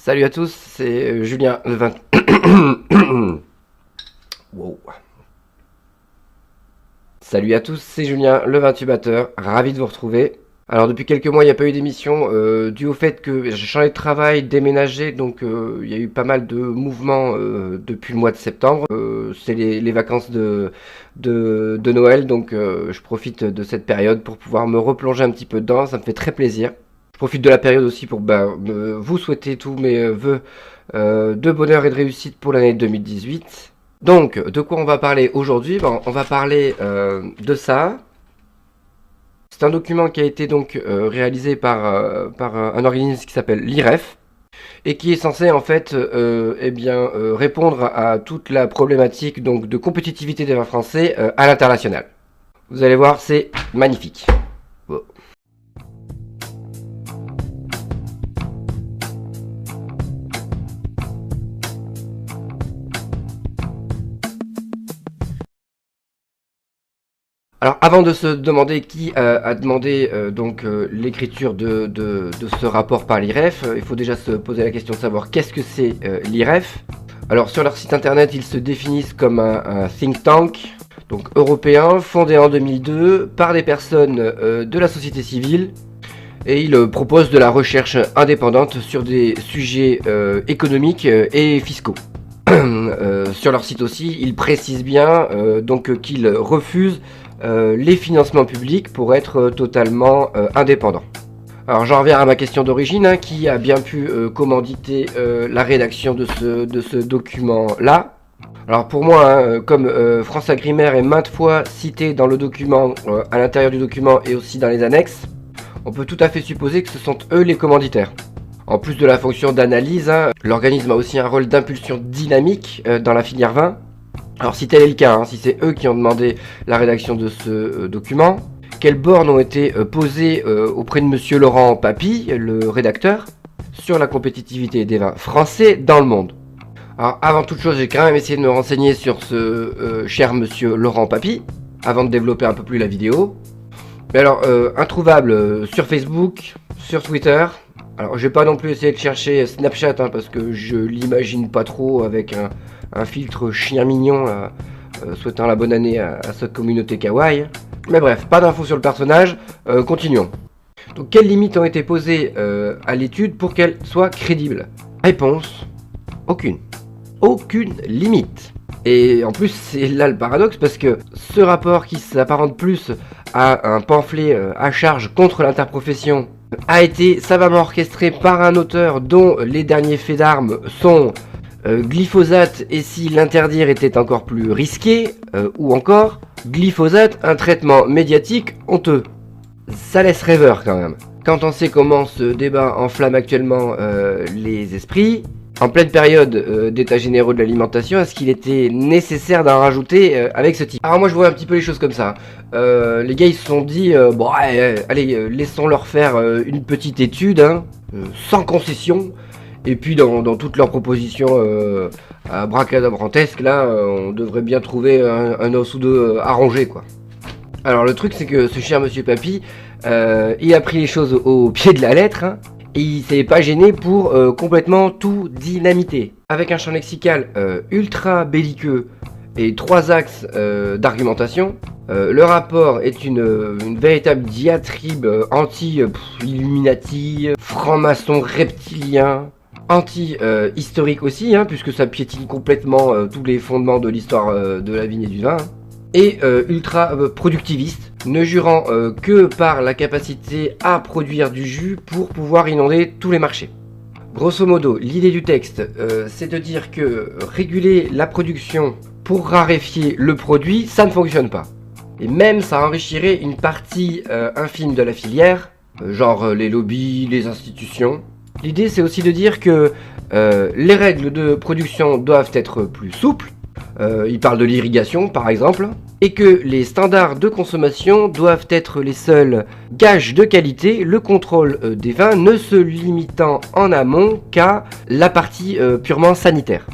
Salut à tous, c'est Julien le 20... Wow. Salut à tous, c'est Julien le 28 batteur, ravi de vous retrouver. Alors depuis quelques mois il n'y a pas eu d'émission dû au fait que j'ai changé de travail, déménagé, donc il y a eu pas mal de mouvements depuis le mois de septembre. C'est les vacances de Noël, donc je profite de cette période pour pouvoir me replonger un petit peu dedans, ça me fait très plaisir. Je profite de la période aussi pour vous souhaiter tous mes vœux de bonheur et de réussite pour l'année 2018. Donc, de quoi on va parler aujourd'hui? On va parler de ça. C'est un document qui a été donc réalisé par un organisme qui s'appelle l'IREF et qui est censé en fait répondre à toute la problématique donc, de compétitivité des vins français à l'international. Vous allez voir, c'est magnifique. Bon. Alors, avant de se demander qui a demandé l'écriture de ce rapport par l'IREF, il faut déjà se poser la question de savoir qu'est-ce que c'est l'IREF. Alors, sur leur site internet, ils se définissent comme un think tank, donc européen, fondé en 2002 par des personnes de la société civile. Et ils proposent de la recherche indépendante sur des sujets économiques et fiscaux. Sur leur site aussi, ils précisent bien qu'ils refusent les financements publics pour être totalement indépendants. Alors j'en reviens à ma question d'origine, qui a bien pu commanditer la rédaction de ce document-là. Alors pour moi, comme France Agrimaire est maintes fois cité dans le document, à l'intérieur du document et aussi dans les annexes, on peut tout à fait supposer que ce sont eux les commanditaires. En plus de la fonction d'analyse, l'organisme a aussi un rôle d'impulsion dynamique dans la filière vin. Alors si tel est le cas, si c'est eux qui ont demandé la rédaction de ce document, quelles bornes ont été posées auprès de monsieur Laurent Papy, le rédacteur, sur la compétitivité des vins français dans le monde? Alors avant toute chose, j'ai quand même essayé de me renseigner sur ce cher monsieur Laurent Papy, avant de développer un peu plus la vidéo. Mais alors, introuvable sur Facebook, sur Twitter. Alors je vais pas non plus essayer de chercher Snapchat, parce que je l'imagine pas trop avec un filtre chien mignon souhaitant la bonne année à cette communauté kawaii. Mais bref, pas d'infos sur le personnage, continuons. Donc quelles limites ont été posées à l'étude pour qu'elle soit crédible? Réponse, aucune. Aucune limite. Et en plus c'est là le paradoxe, parce que ce rapport qui s'apparente plus à un pamphlet à charge contre l'interprofession a été savamment orchestré par un auteur dont les derniers faits d'armes sont glyphosate et si l'interdire était encore plus risqué, ou encore glyphosate, un traitement médiatique honteux. Ça laisse rêveur quand même. Quand on sait comment ce débat enflamme actuellement les esprits, en pleine période d'état généraux de l'alimentation, est-ce qu'il était nécessaire d'en rajouter avec ce type? Alors moi je vois un petit peu les choses comme ça. Les gars ils se sont dit, allez, laissons-leur faire une petite étude, sans concession. Et puis dans toutes leurs propositions abracadabrantesques, là, on devrait bien trouver un os ou deux arrangé, quoi. Alors le truc c'est que ce cher monsieur Papy, il a pris les choses au pied de la lettre, et il s'est pas gêné pour complètement tout dynamiter. Avec un champ lexical ultra belliqueux et 3 axes d'argumentation, le rapport est une véritable diatribe anti-Illuminati, franc-maçon reptilien, anti-historique aussi, puisque ça piétine complètement tous les fondements de l'histoire de la vigne et du vin, et ultra productiviste, ne jurant que par la capacité à produire du jus pour pouvoir inonder tous les marchés. Grosso modo, l'idée du texte, c'est de dire que réguler la production pour raréfier le produit, ça ne fonctionne pas. Et même ça enrichirait une partie infime de la filière, genre les lobbies, les institutions. L'idée c'est aussi de dire que les règles de production doivent être plus souples, il parle de l'irrigation par exemple, et que les standards de consommation doivent être les seuls gages de qualité, le contrôle des vins ne se limitant en amont qu'à la partie purement sanitaire.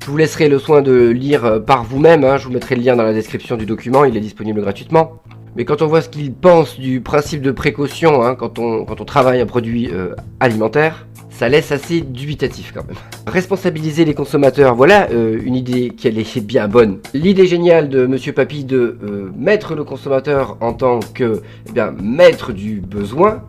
Je vous laisserai le soin de lire par vous-même, je vous mettrai le lien dans la description du document, il est disponible gratuitement. Mais quand on voit ce qu'il pense du principe de précaution, hein, quand on travaille un produit alimentaire, ça laisse assez dubitatif quand même. Responsabiliser les consommateurs, voilà une idée qui est bien bonne. L'idée géniale de Monsieur Papy de mettre le consommateur en tant que maître du besoin,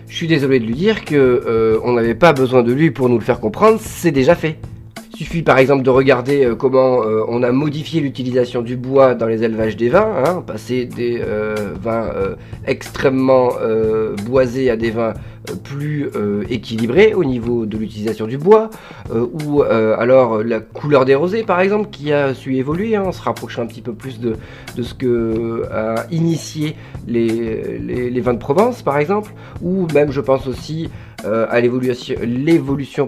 je suis désolé de lui dire que on n'avait pas besoin de lui pour nous le faire comprendre, c'est déjà fait. Il suffit par exemple de regarder comment on a modifié l'utilisation du bois dans les élevages des vins, hein, passer des vins extrêmement boisés à des vins plus équilibrés au niveau de l'utilisation du bois, ou alors la couleur des rosés par exemple qui a su évoluer, hein, en se rapprochant un petit peu plus de ce que a initié les vins de Provence par exemple, ou même je pense aussi à l'évolution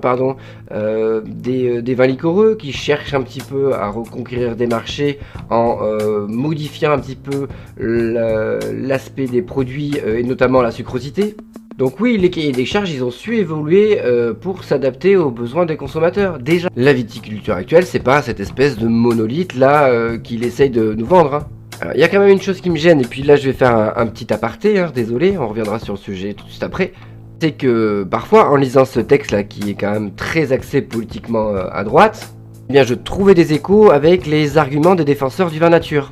des vins liquoreux qui cherchent un petit peu à reconquérir des marchés en modifiant un petit peu l'aspect des produits et notamment la sucrosité. Donc oui, les cahiers des charges, ils ont su évoluer pour s'adapter aux besoins des consommateurs. Déjà, la viticulture actuelle, c'est pas cette espèce de monolithe là qu'il essaye de nous vendre, hein. Il y a quand même une chose qui me gêne, et puis là je vais faire un petit aparté, hein, désolé, on reviendra sur le sujet tout de suite après. C'est que parfois, en lisant ce texte-là, qui est quand même très axé politiquement à droite, eh bien, je trouvais des échos avec les arguments des défenseurs du vin nature,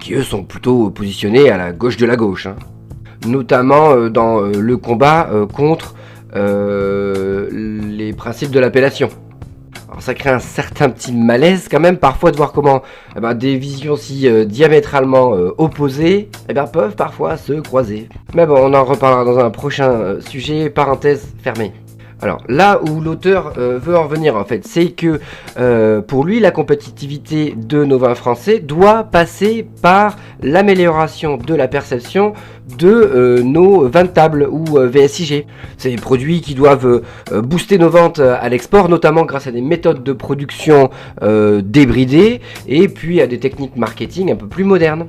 qui eux sont plutôt positionnés à la gauche de la gauche, hein. Notamment dans le combat contre les principes de l'appellation. Alors ça crée un certain petit malaise quand même parfois de voir comment des visions si diamétralement opposées peuvent parfois se croiser. Mais bon, on en reparlera dans un prochain sujet, parenthèse fermée. Alors là où l'auteur veut en venir en fait, c'est que pour lui la compétitivité de nos vins français doit passer par l'amélioration de la perception de nos vins de table ou VSIG. C'est des produits qui doivent booster nos ventes à l'export, notamment grâce à des méthodes de production débridées et puis à des techniques marketing un peu plus modernes.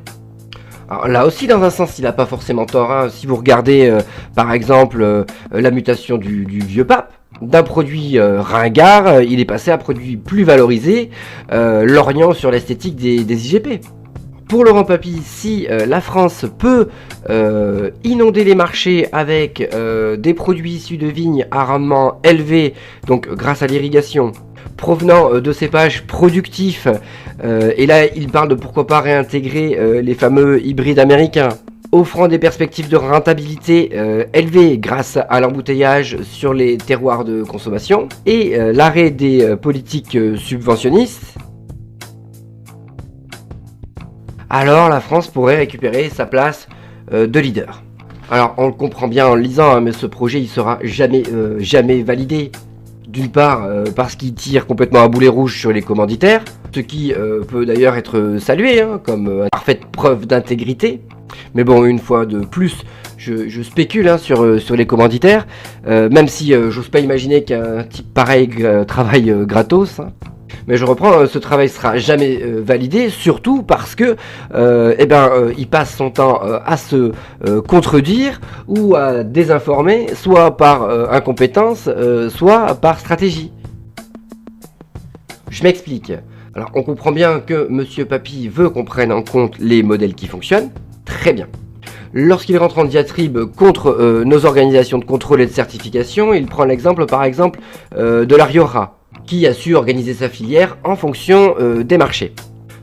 Alors là aussi, dans un sens, il n'a pas forcément tort, hein. Si vous regardez par exemple la mutation du vieux pape, d'un produit ringard, il est passé à un produit plus valorisé, lorgnant sur l'esthétique des IGP. Pour Laurent Papy, si la France peut inonder les marchés avec des produits issus de vignes à rendement élevé, donc grâce à l'irrigation, provenant de cépages productifs, et là il parle de pourquoi pas réintégrer les fameux hybrides américains, offrant des perspectives de rentabilité élevées grâce à l'embouteillage sur les terroirs de consommation, et l'arrêt des politiques subventionnistes, alors la France pourrait récupérer sa place de leader. Alors on le comprend bien en le lisant, hein, mais ce projet il sera jamais validé. D'une part parce qu'il tire complètement à boulet rouge sur les commanditaires, ce qui peut d'ailleurs être salué hein, comme une parfaite preuve d'intégrité. Mais bon, une fois de plus, je spécule hein, sur les commanditaires, même si j'ose pas imaginer qu'un type pareil travaille gratos. Hein. Mais je reprends, ce travail sera jamais validé, surtout parce que il passe son temps à se contredire ou à désinformer, soit par incompétence, soit par stratégie. Je m'explique. Alors on comprend bien que Monsieur Papy veut qu'on prenne en compte les modèles qui fonctionnent, très bien. Lorsqu'il rentre en diatribe contre nos organisations de contrôle et de certification, il prend l'exemple par exemple de la Rioja, qui a su organiser sa filière en fonction des marchés.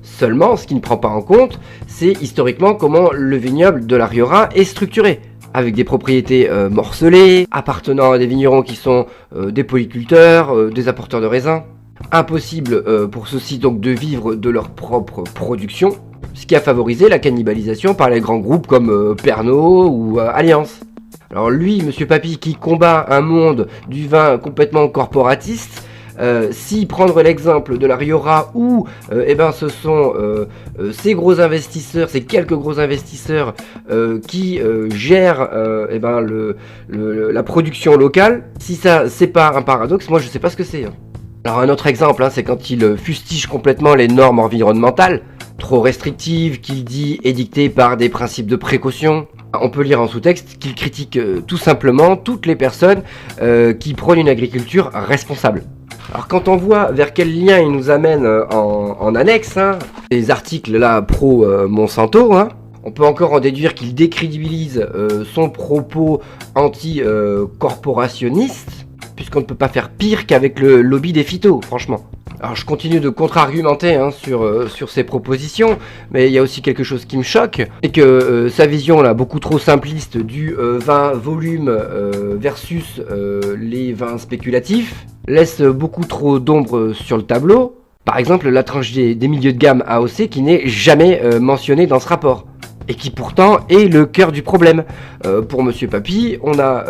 Seulement, ce qu'il ne prend pas en compte, c'est historiquement comment le vignoble de la Rioja est structuré, avec des propriétés morcelées, appartenant à des vignerons qui sont des polyculteurs, des apporteurs de raisins. Impossible pour ceux-ci donc de vivre de leur propre production, ce qui a favorisé la cannibalisation par les grands groupes comme Pernod ou Alliance. Alors lui, Monsieur Papy, qui combat un monde du vin complètement corporatiste, si prendre l'exemple de la Rioja où ce sont ces gros investisseurs, ces quelques gros investisseurs qui gèrent la production locale, si ça c'est pas un paradoxe, moi je sais pas ce que c'est. Hein. Alors un autre exemple, hein, c'est quand il fustige complètement les normes environnementales, trop restrictives, qu'il dit édictées par des principes de précaution. On peut lire en sous-texte qu'il critique tout simplement toutes les personnes qui prônent une agriculture responsable. Alors quand on voit vers quel lien il nous amène en annexe, hein, les articles là pro Monsanto, hein, on peut encore en déduire qu'il décrédibilise son propos anti-corporationniste, puisqu'on ne peut pas faire pire qu'avec le lobby des phytos, franchement. Alors je continue de contre-argumenter hein, sur ces propositions, mais il y a aussi quelque chose qui me choque, c'est que sa vision là, beaucoup trop simpliste du vin volume versus les vins spéculatifs laisse beaucoup trop d'ombre sur le tableau. Par exemple la tranche des milieux de gamme AOC qui n'est jamais mentionnée dans ce rapport. Et qui pourtant est le cœur du problème. Pour Monsieur Papy, on a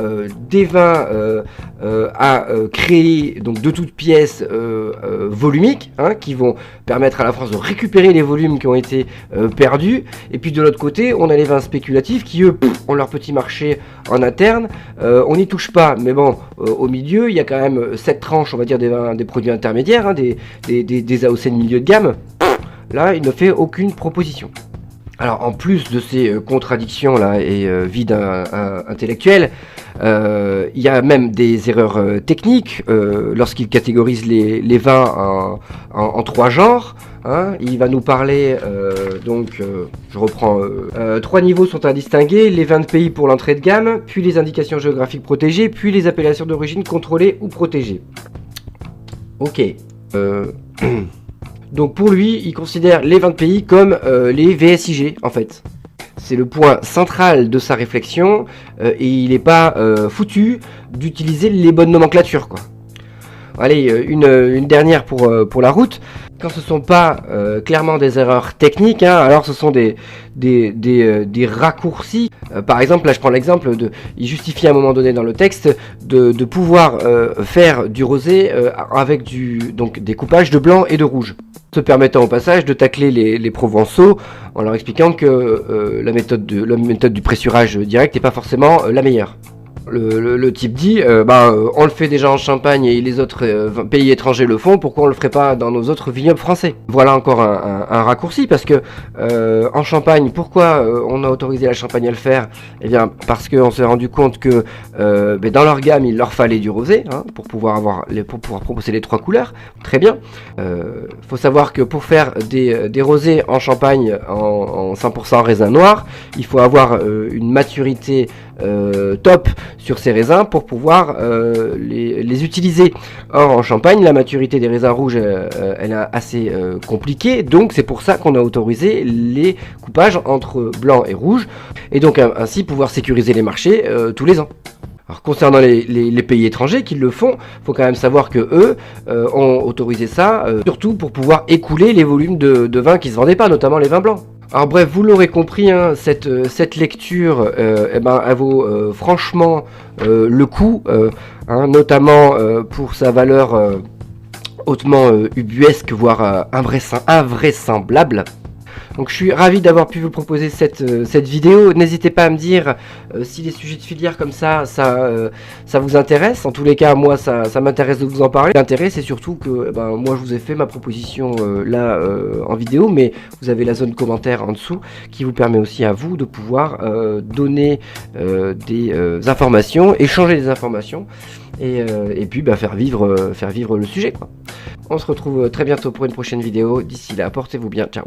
des vins à créer donc de toutes pièces volumiques, hein, qui vont permettre à la France de récupérer les volumes qui ont été perdus. Et puis de l'autre côté, on a les vins spéculatifs qui eux ont leur petit marché en interne. On n'y touche pas, mais bon, au milieu, il y a quand même cette tranche, on va dire, des produits intermédiaires, hein, des AOC de milieu de gamme. Là, il ne fait aucune proposition. Alors en plus de ces contradictions là et vides intellectuels, il y a même des erreurs techniques lorsqu'il catégorise les vins en trois genres. Hein. Il va nous parler, je reprends, trois niveaux sont à distinguer, les vins de pays pour l'entrée de gamme, puis les indications géographiques protégées, puis les appellations d'origine contrôlées ou protégées. Ok. Donc pour lui, il considère les vins de pays comme les VSIG en fait. C'est le point central de sa réflexion et il n'est pas foutu d'utiliser les bonnes nomenclatures quoi. Allez, une dernière pour la route. Quand ce ne sont pas clairement des erreurs techniques, hein, alors ce sont des raccourcis. Par exemple, là je prends l'exemple il justifie à un moment donné dans le texte de pouvoir faire du rosé avec des coupages de blanc et de rouge, se permettant au passage de tacler les Provençaux en leur expliquant que la méthode du pressurage direct n'est pas forcément la meilleure. Le type dit, on le fait déjà en Champagne et les autres pays étrangers le font, pourquoi on le ferait pas dans nos autres vignobles français? Voilà encore un raccourci, parce que en Champagne, pourquoi on a autorisé la Champagne à le faire? Eh bien, parce qu'on s'est rendu compte que dans leur gamme, il leur fallait du rosé, hein, pour pouvoir proposer les trois couleurs. Très bien. Faut savoir que pour faire des rosés en Champagne en 100% raisin noir, il faut avoir une maturité top sur ces raisins pour pouvoir les utiliser. Or en Champagne, la maturité des raisins rouges elle est assez compliquée, donc c'est pour ça qu'on a autorisé les coupages entre blanc et rouge, et donc ainsi pouvoir sécuriser les marchés tous les ans. Alors concernant les pays étrangers qui le font, faut quand même savoir que eux ont autorisé ça surtout pour pouvoir écouler les volumes de vins qui se vendaient pas, notamment les vins blancs. Alors bref, vous l'aurez compris, hein, cette lecture, elle vaut franchement le coup, hein, notamment pour sa valeur hautement ubuesque, voire invraisemblable. Donc je suis ravi d'avoir pu vous proposer cette vidéo. N'hésitez pas à me dire si les sujets de filière comme ça vous intéresse. En tous les cas, moi ça m'intéresse de vous en parler. L'intérêt c'est surtout que moi je vous ai fait ma proposition en vidéo, mais vous avez la zone commentaire en dessous qui vous permet aussi à vous de pouvoir donner des informations, échanger des informations et puis faire vivre le sujet quoi. On se retrouve très bientôt pour une prochaine vidéo. D'ici là, portez-vous bien, ciao.